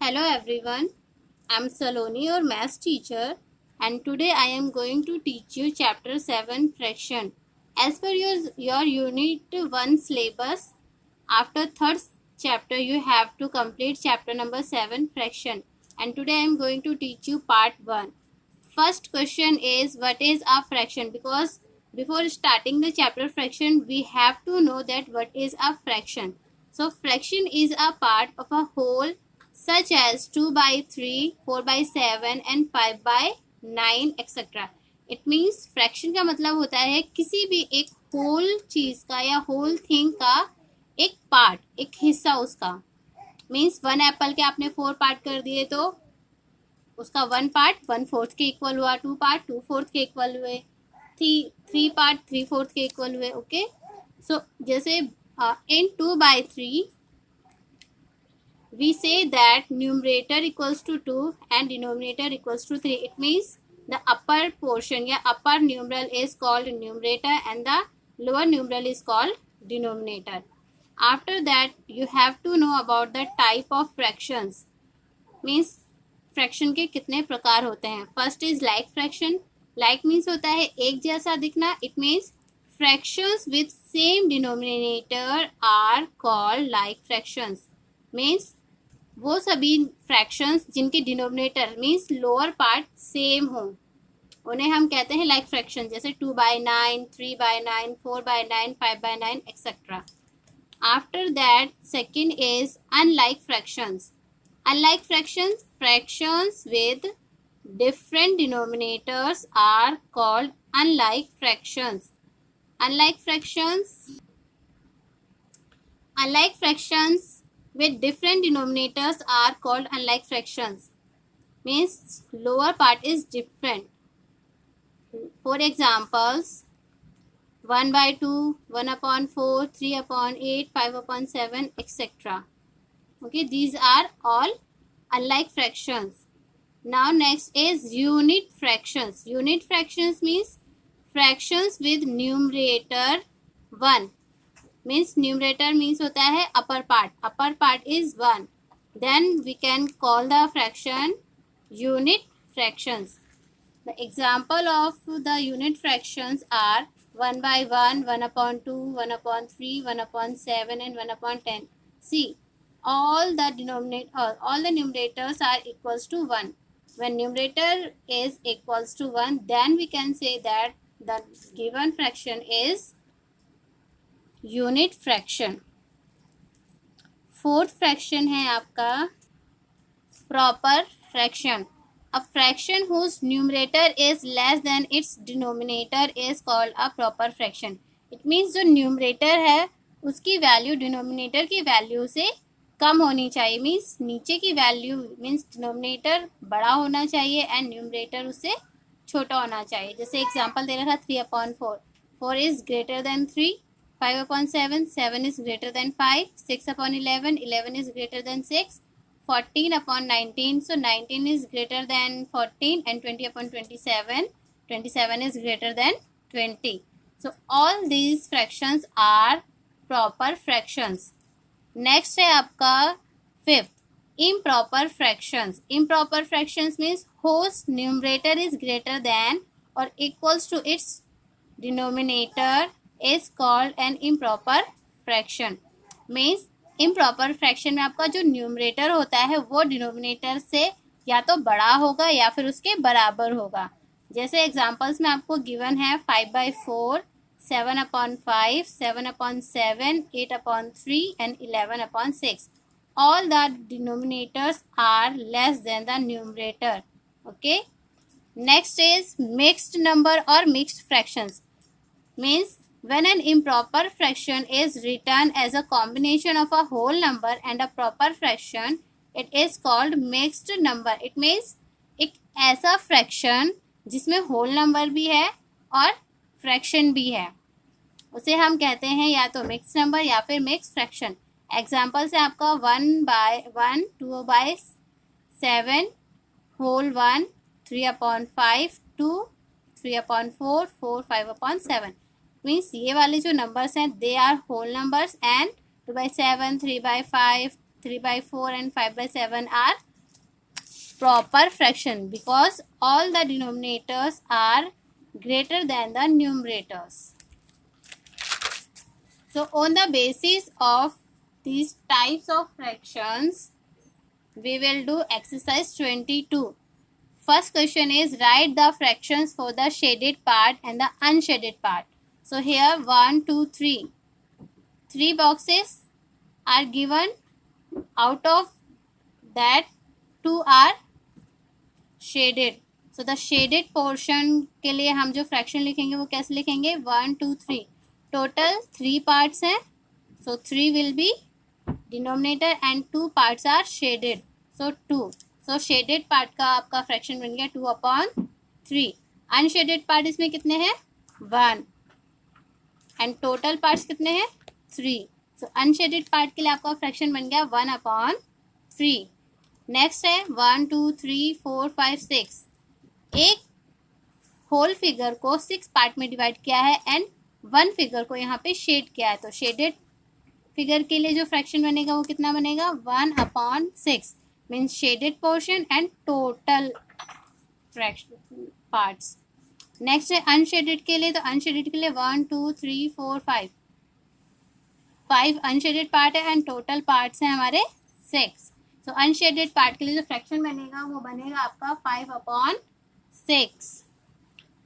Hello everyone, I'm Saloni, your math teacher, and today I am going to teach you chapter 7 fraction. As per your unit 1 syllabus, after third chapter you have to complete chapter number 7 fraction, and today I am going to teach you part 1. First question is what is a fraction, because before starting the chapter fraction we have to know that what is a fraction. So fraction is a part of a whole such as 2 by 3, 4 by 7 and 5 by 9 etc. It means fraction का मतलब होता है किसी भी एक whole चीज का या होल थिंग का एक पार्ट, एक हिस्सा उसका. मीन्स 1 एप्पल के आपने 4 पार्ट कर दिए तो उसका 1 पार्ट 1/4 के इक्वल हुआ, 2 पार्ट 2/4 के इक्वल हुए, 3 पार्ट 3/4 के इक्वल हुए. ओके, सो जैसे इन 2 by 3 we say that numerator equals to 2 and denominator equals to 3. It means the upper portion या upper numeral is called numerator and the lower numeral is called denominator. After that you have to know about the type of fractions. Means fraction के कितने प्रकार होते हैं. First is like fraction. Like means होता है एक जैसा दिखना. It means fractions with same denominator are called like fractions. Means वो सभी फ्रैक्शंस जिनके denominator means lower part same हो उन्हें हम कहते हैं लाइक फ्रैक्शन. जैसे 2 by 9, 3 by 9, 4 by 9, 5 by 9 etcetera. After that second is unlike fractions. Unlike fractions, fractions with different denominators are called unlike fractions. Unlike fractions with different denominators are called unlike fractions. Means lower part is different. For examples, 1 by 2, 1/4, 3/8, 5/7, etc. Okay, these are all unlike fractions. Now next is unit fractions. Unit fractions means fractions with numerator 1. Means numerator means होता है upper part. Upper part is 1. Then we can call the fraction unit fractions. The example of the unit fractions are 1 by 1, 1/2, 1/3, 1/7 and 1/10. See, all the numerators are equals to 1. When numerator is equals to 1, then we can say that the given fraction is unit fraction. Fourth fraction है आपका proper fraction. A fraction whose numerator is less than its denominator is called a proper fraction. It means जो numerator है उसकी value denominator की value से कम होनी चाहिए. Means नीचे की वैल्यू मीन्स डिनोमिनेटर बड़ा होना चाहिए एंड न्यूमरेटर उससे छोटा होना चाहिए. जैसे एग्जांपल दे रखा 3/4. 4 is greater then 3. 5/7. 7 is greater then 5. 6/11. 11 is greater then 6. 14/19. So 19 is greater than 14 and 20/27. 27 is greater than 20. So all these fractions are proper fractions. Next है आपका fifth improper fractions. Improper fractions means whose numerator is greater than और equals to its denominator is called an improper fraction. Means improper fraction में आपका जो numerator होता है वो denominator से या तो बड़ा होगा या फिर उसके बराबर होगा. जैसे एग्जांपल्स में आपको गिवन है 5 by 4, 7/5, 7/7, 8/3 and 11/6. All the denominators are less than the numerator. Okay. Next is mixed number or mixed fractions. Means when an improper fraction is written as a combination of a whole number and a proper fraction, it is called mixed number. It means एक ऐसा fraction जिसमें whole number भी है और fraction भी है उसे हम कहते हैं या तो मिक्स नंबर या फिर मिक्स फ्रैक्शन. एग्जाम्पल से आपका 1 by 1, 2 by 7, whole 1, 3/5, 2, 3/4, 4, 5/7. मीन्स ये वाले जो नंबर्स हैं they are whole numbers and 2 by 7, 3 by 5, 3 by 4 and 5 by 7 are proper fraction because all the denominators are greater than the numerators. So on the basis of these types of fractions, we will do exercise 22. First question is write the fractions for the shaded part and the unshaded part. So here 1, 2, 3. 3 boxes are given. Out of that 2 are shaded. So the shaded portion के लिए हम जो fraction लिखेंगे वो कैसे लिखेंगे? 1, 2, 3. Total 3 parts हैं. So 3 will be denominator and 2 parts are shaded. So 2. So shaded part का आपका fraction बन गया 2/3. Unshaded part इसमें कितने हैं? 1. And total parts कितने हैं? 3. So unshaded part के लिए आपका fraction बन गया 1/3. नेक्स्ट है 1, 2, 3, 4, 5, 6. एक होल फिगर को 6 पार्ट में डिवाइड किया है एंड 1 फिगर को यहाँ पे शेड किया है. तो शेडेड फिगर के लिए जो फ्रैक्शन बनेगा वो कितना बनेगा? 1/6 means shaded portion and total fraction parts. Next है अनशेडेड के लिए. तो अनशेडेड के लिए 1, 2, 3, 4, 5. 5 अनशेडेड पार्ट है एंड टोटल पार्ट्स हैं हमारे 6. तो अनशेडेड पार्ट के लिए जो फ्रैक्शन बनेगा वो बनेगा आपका 5/6.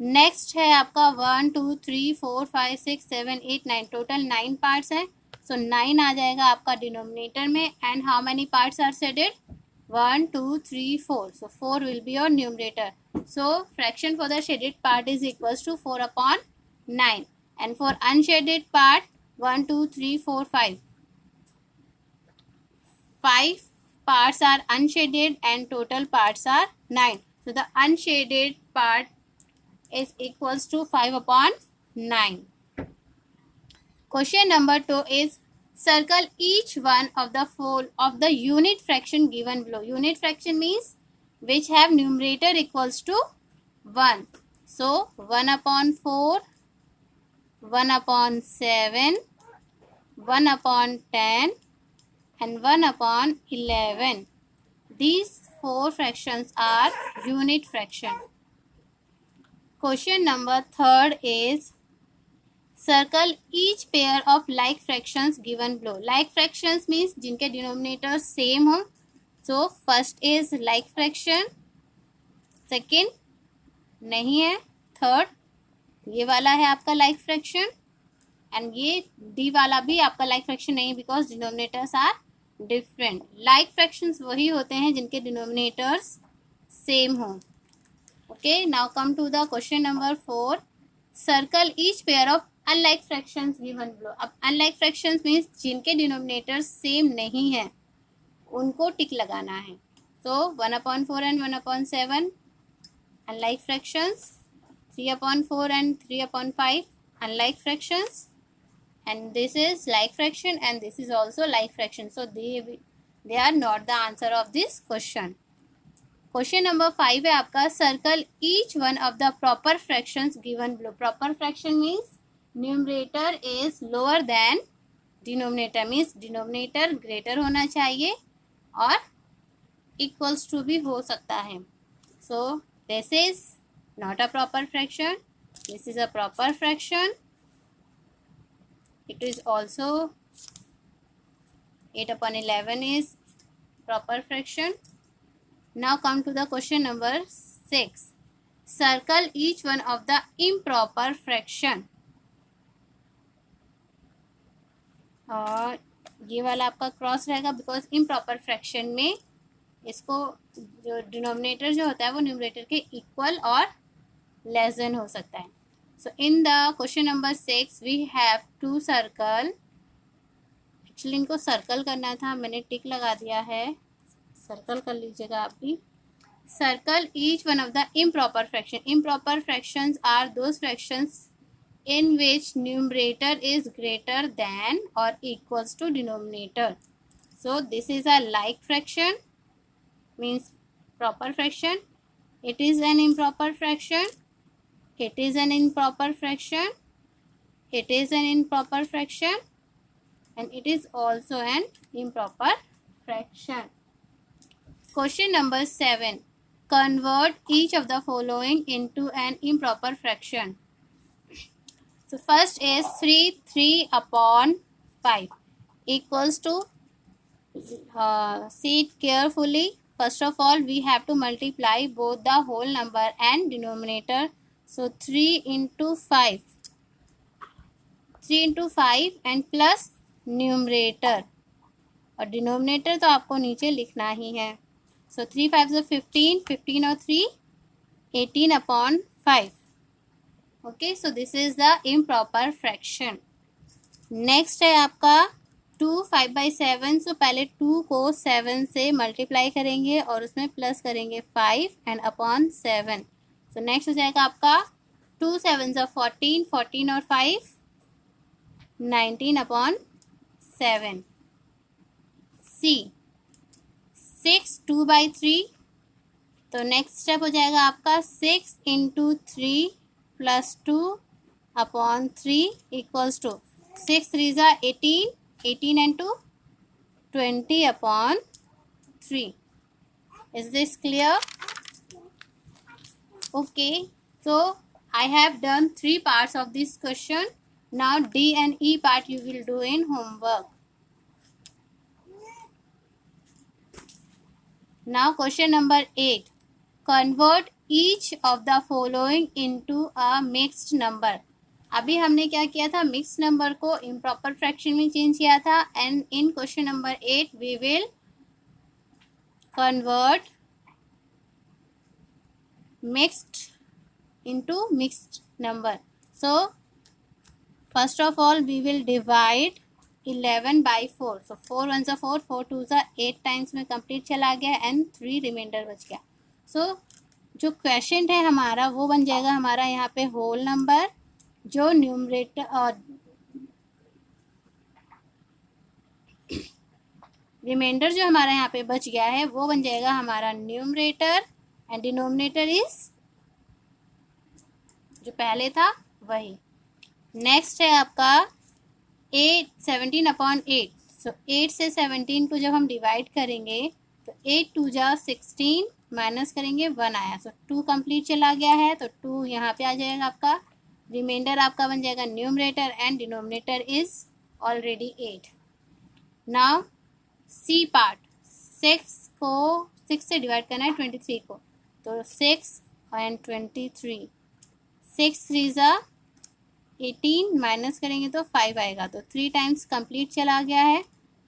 नेक्स्ट है आपका 1, 2, 3, 4, 5, 6, 7, 8, 9. टोटल 9 पार्ट्स हैं. सो 9 आ जाएगा आपका डिनोमिनेटर में. And how many parts are shaded? 1, 2, 3, 4. So 4 will be your numerator. So fraction for the shaded part is equals to 4/9. And for unshaded part 1, 2, 3, 4, 5. 5 parts are unshaded and total parts are 9. So the unshaded part is equals to 5/9. Question number 2 is circle each one of the four of the unit fraction given below. Unit fraction means which have numerator equals to 1. So 1/4, 1/7, 1/10 and 1/11. These 4 fractions are unit fraction. Question number 3 is circle each pair of like fractions given below. Like fractions means जिनके denominators same हो. So first is like fraction, second नहीं है, third ये वाला है आपका like fraction and ये D वाला भी आपका like fraction नहीं because denominators are different. Like fractions वही होते हैं जिनके denominators same हो. Okay, now come to the question number 4. Circle each pair of unlike fractions given below. अब unlike fractions means जिनके denominators same नहीं है उनको टिक लगाना है. So 1/4 and 1/7 unlike fractions, 3/4 and 3/5 unlike fractions, and this is like fraction and this is also like fraction. So they are not the answer of this question. Question number 5 है आपका circle each one of the proper fractions given below. Proper fraction means numerator is lower than denominator means denominator greater होना चाहिए और equals to भी हो सकता है. So this is not a proper fraction. This is a proper fraction. It is also 8/11 is proper fraction. Now come to the question number 6. Circle each one of the improper fraction. और ये वाला आपका cross रहेगा because improper fraction में इसको जो denominator जो होता है वो न्यूमरेटर के इक्वल और लेस देन हो सकता है. So in the question number 6 we have to circle. Actually इनको सर्कल करना था, मैंने टिक लगा दिया है, सर्कल कर लीजिएगा आप भी. Circle each one of the improper fraction. Improper fractions are those fractions in which numerator is greater than or equals to denominator. So this is a like fraction means proper fraction. It is an improper fraction. It is an improper fraction. It is an improper fraction and it is also an improper fraction. Question number 7. Convert each of the following into an improper fraction. So first is 3 upon 5 equals to, see it carefully. First of all, we have to multiply both the whole number and denominator. So 3 into 5 and plus numerator, और denominator तो आपको नीचे लिखना ही है. सो 3 5 15, 15 और 3 18 upon 5. Okay, so this is the improper fraction. Next है आपका 2 5/7. सो पहले 2 को 7 से मल्टीप्लाई करेंगे और उसमें प्लस करेंगे 5 एंड अपॉन 7. सो नेक्स्ट हो जाएगा आपका 2 7 14, 14 और 5 19 अपॉन 7. सी 6 2/3. तो नेक्स्ट स्टेप हो जाएगा आपका 6 into 3 plus 2 upon 3 equals to 6 3 18, 18 and 2 20 upon 3. Is this clear? Okay, so I have done 3 parts of this question. Now D and E part you will do in homework. Now question number 8. Convert each of the following into a mixed number. अभी हमने क्या किया था, mix number को improper fraction में change किया था. And in question number 8 we will convert mixed into mixed number. So first of all we will divide 11 by 4. So 4 1 4, 4 2 8 times में कंप्लीट चला गया एंड 3 रिमाइंडर बच गया. सो जो क्वेश्चन है हमारा वो बन जाएगा हमारा यहाँ पे होल नंबर, जो न्यूमरेटर और रिमाइंडर जो हमारा यहाँ पे बच गया है वो बन जाएगा हमारा न्यूमरेटर एंड डिनोमिनेटर इज जो पहले था वही. नेक्स्ट है आपका 17 अपॉन 8. सो 8 से 17 को जब हम डिवाइड करेंगे तो 8 2 16 माइनस करेंगे 1 आया. सो 2 कंप्लीट चला गया है तो 2 यहाँ पे आ जाएगा आपका. रिमाइंडर आपका बन जाएगा numerator and denominator is already 8. Now C part, 6 से डिवाइड करना है 23 को. तो 6 एंड 23, 6 3 18 माइनस करेंगे तो 5 आएगा. तो 3 टाइम्स कंप्लीट चला गया है.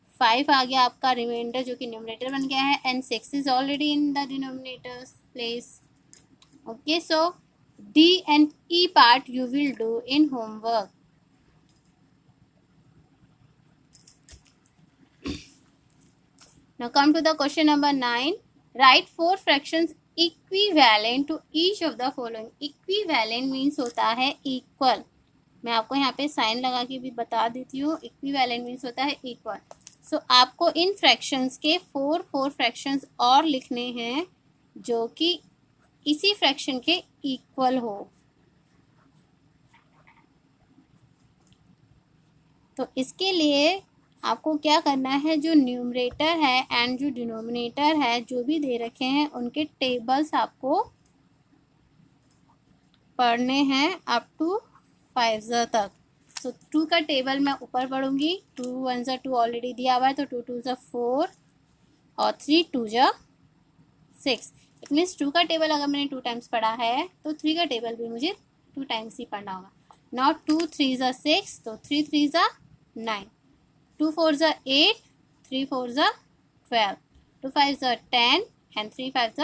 5 आ गया आपका रिमाइंडर जो कि न्यूमरेटर बन गया है and 6 is already in the denominators place. Okay, so D and E part you will do in homework. Now come to the question number 9. Write 4 fractions equivalent to each of the following. Equivalent means होता है equal. मैं आपको यहाँ पे sign लगा के भी बता देती हूँ. Equivalent means होता है equal. So आपको इन फ्रैक्शंस के 4 फ्रैक्शंस और लिखने हैं जो कि इसी फ्रैक्शन के इक्वल हो. तो इसके लिए आपको क्या करना है, जो न्यूमरेटर है एंड जो डिनोमिनेटर है जो भी दे रखे हैं उनके टेबल्स आपको पढ़ने हैं अप टू 5 तक. सो 2 का टेबल मैं ऊपर पढ़ूंगी. 2 1 2 ऑलरेडी दिया हुआ है तो 2 2 4 और 3 2 6. इट मीन्स 2 का टेबल अगर मैंने 2 टाइम्स पढ़ा है तो 3 का टेबल भी मुझे 2 टाइम्स ही पढ़ना होगा. नॉट 2 3 6, तो 3 3 9, 2 4 8, 3 4 12, 2 5 10 and 3 5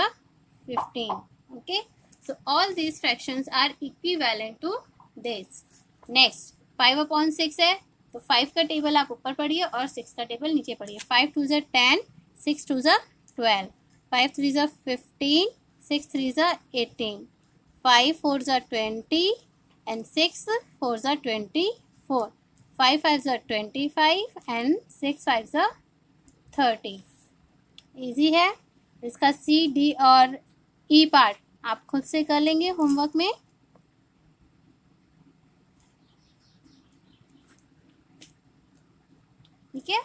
15. Okay, so all these fractions are equivalent to this. Next 5 upon 6 है तो 5 का टेबल आप ऊपर पढ़िए और 6 का टेबल नीचे पढ़िए. 5 2 10, 6 2 12, 5 3 15, 6 3 18, 5 4 20 and 6 4 24, 5 5 25 and 6 5 30. इजी है. इसका सी डी और ई पार्ट आप खुद से कर लेंगे होमवर्क में. ठीक है.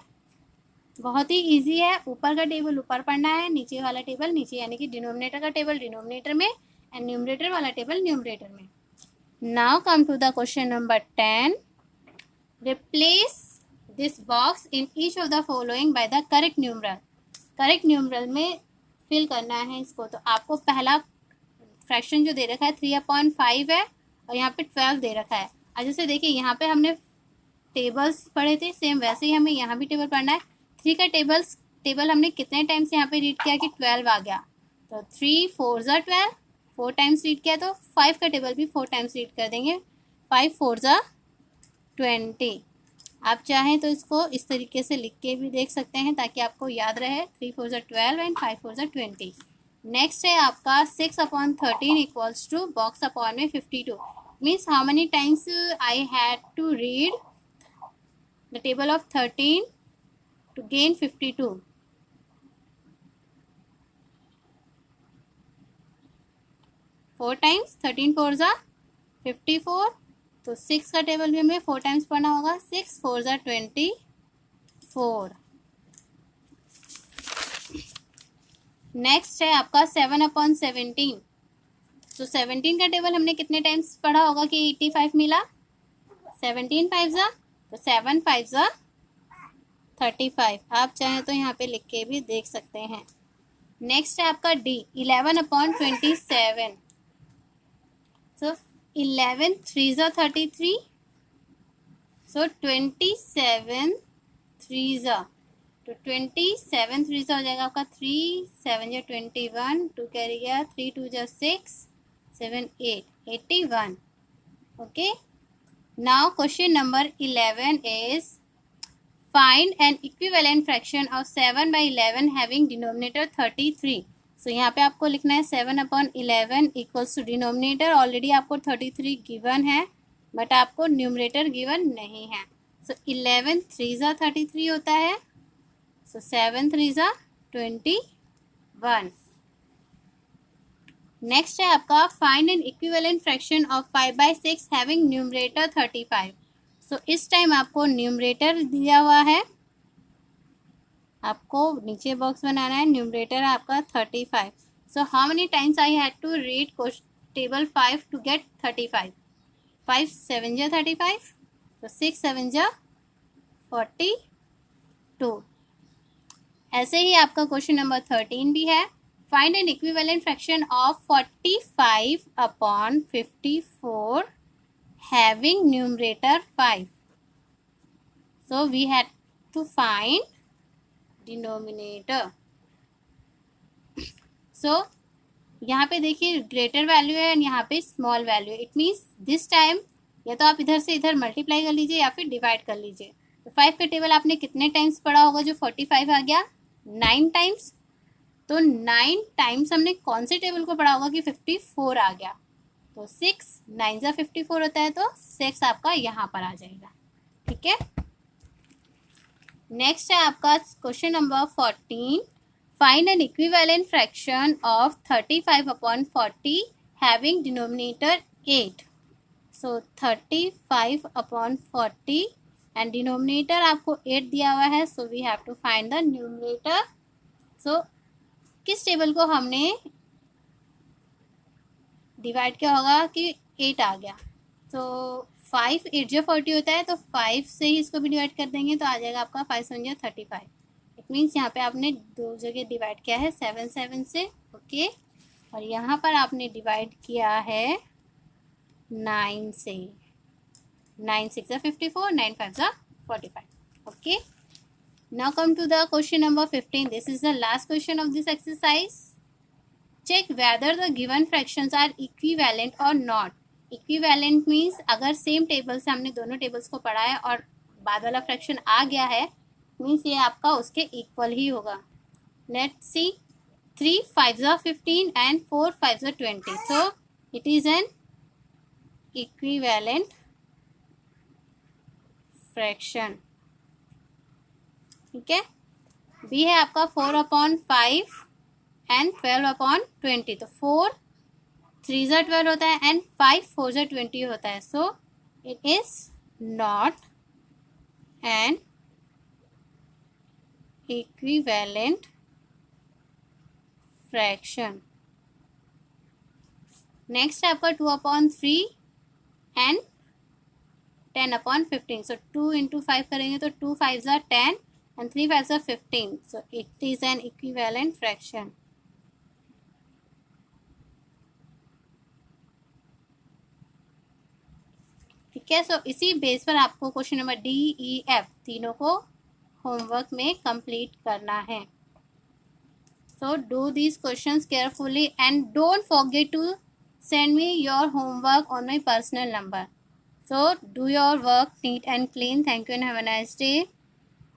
बहुत ही इजी है। ऊपर का टेबल ऊपर पढ़ना है, नीचे वाला टेबल नीचे, यानी कि डिनोमिनेटर का टेबल डिनोमिनेटर में एंड न्यूमरेटर वाला टेबल न्यूमरेटर में। Now come to the question number 10। Replace this box in each of the following by the correct numeral. Correct numeral में फिल करना है इसको। तो आपको पहला फ्रैक्शन जो दे रखा है 3/5 है और यहाँ पे 12 दे रखा है। आज जैसे देखिए यहाँ पे हमने टेबल्स पढ़े थे, सेम वैसे ही हमें यहाँ भी टेबल पढ़ना है। 3 का टेबल हमने कितने टाइम्स यहाँ पे रीड किया कि 12 आ गया, तो 3 4 ज़ा 12, 4 टाइम्स रीड किया, तो 5 का टेबल भी 4 टाइम्स रीड कर देंगे। 5 4 ज़ा 20। आप चाहें तो इसको इस तरीके से लिख के भी देख सकते हैं ताकि आपको याद रहे। 3 4 ज़ा 12 एंड 5 4 ज़ा 20। नेक्स्ट है आपका 6/13 इक्वल्स टू बॉक्स अपॉन में 52। Means how many times I had to read the table of 13 to gain 52। 4 times, 13 4 ज़ा 54, तो 6 का टेबल भी हमें 4 टाइम्स पढ़ना होगा। 6 4 ज़ा 24। नेक्स्ट है आपका 7/17। तो 17 का टेबल हमने कितने टाइम्स पढ़ा होगा कि 85 मिला। 17 5 ज़ा, तो 7 5 ज़ा 35। आप चाहें तो यहाँ पे लिख के भी देख सकते हैं। नेक्स्ट है आपका डी 11/27। सो 11 3 ज़ा 33, सो 27 3 ज़ा, तो 27 3 ज़ा हो जाएगा आपका 3 7 ज़ा 21, 2 कैरी गया, 3 2 ज़ा 6 7 8 81। Okay, now question number 11 is find an equivalent fraction of 7/11 having denominator 33। सो यहाँ पे आपको लिखना है 7/11 इक्वल्स टू डिनोमिनेटर ऑलरेडी आपको 33 गिवन है, बट आपको न्यूमरेटर गिवन नहीं है। सो 11 3 ज़ा 33 होता है, सो 7 3 ज़ा 21। नेक्स्ट है आपका find an equivalent fraction of 5/6 having numerator 35। सो इस टाइम आपको न्यूमरेटर दिया हुआ है, आपको नीचे बॉक्स बनाना है। न्यूमरेटर है आपका 35। So how many times I had to read table 5 to get 35। 5 7 ज़ा 35, तो 6 7 ज़ा 42। ऐसे ही आपका क्वेश्चन नंबर 13 भी है। Find an equivalent fraction of 45/54 having numerator 5। so we had to find denominator। so यहाँ पे देखिए ग्रेटर वैल्यू है एंड यहाँ पे स्मॉल वैल्यू है। इट मीन्स दिस टाइम या तो आप इधर से इधर मल्टीप्लाई कर लीजिए या फिर डिवाइड कर लीजिए। तो 5 का टेबल आपने कितने टाइम्स पढ़ा होगा जो 45 आ गया, 9 टाइम्स। तो 9 टाइम्स हमने कौन से टेबल को पढ़ा होगा कि 54 आ गया, तो 6 9 ज़ा 54 होता है, तो 6 आपका यहाँ पर आ जाएगा। ठीक है, नेक्स्ट है आपका question number 14। Find an equivalent fraction of 35/40 having denominator 8। So 35/40 and denominator आपको 8 दिया हुआ है, so we have to find the numerator. So किस टेबल को हमने डिवाइड किया होगा कि 8 आ गया, तो 5 8 ज़ा 40 होता है, तो 5 से ही इसको भी डिवाइड कर देंगे तो आ जाएगा आपका 5 7 ज़ा 35। इट मीन्स यहाँ पे आपने 2 जगह डिवाइड किया है 7 7 से। ओके, और यहाँ पर आपने डिवाइड किया है 9 से। 9 6 ज़ा 54, 9 5 ज़ा 45। Okay, now come to the question number 15। this is the last question of this exercise। check whether the given fractions are equivalent or not। Equivalent means अगर सेम टेबल से हमने दोनों टेबल्स को पढ़ा है और बाद वाला फ्रैक्शन आ गया है, मीन्स ये आपका उसके इक्वल ही होगा। लेट्स सी 3 5 ज़ा 15 एंड 4 5 ज़ा 20। So it is an equivalent fraction. ठीक है, बी है आपका 4/5 एंड 12/20। तो 4 3 ज़ा 12 होता है एंड 5 4 ज़ा 20 होता है। So it is not an equivalent fraction. Next आपका 2/3 and 10/15. So 2 into 5 करेंगे तो 2 5s are 10 and 3 5s are 15. So it is an equivalent fraction. ठीक है. सो इसी बेस पर आपको क्वेश्चन नंबर DEF तीनों को होमवर्क में कंप्लीट करना है. So do these questions carefully and don't forget to send me your homework on my personal number. So do your work neat and clean. Thank you and have a nice day.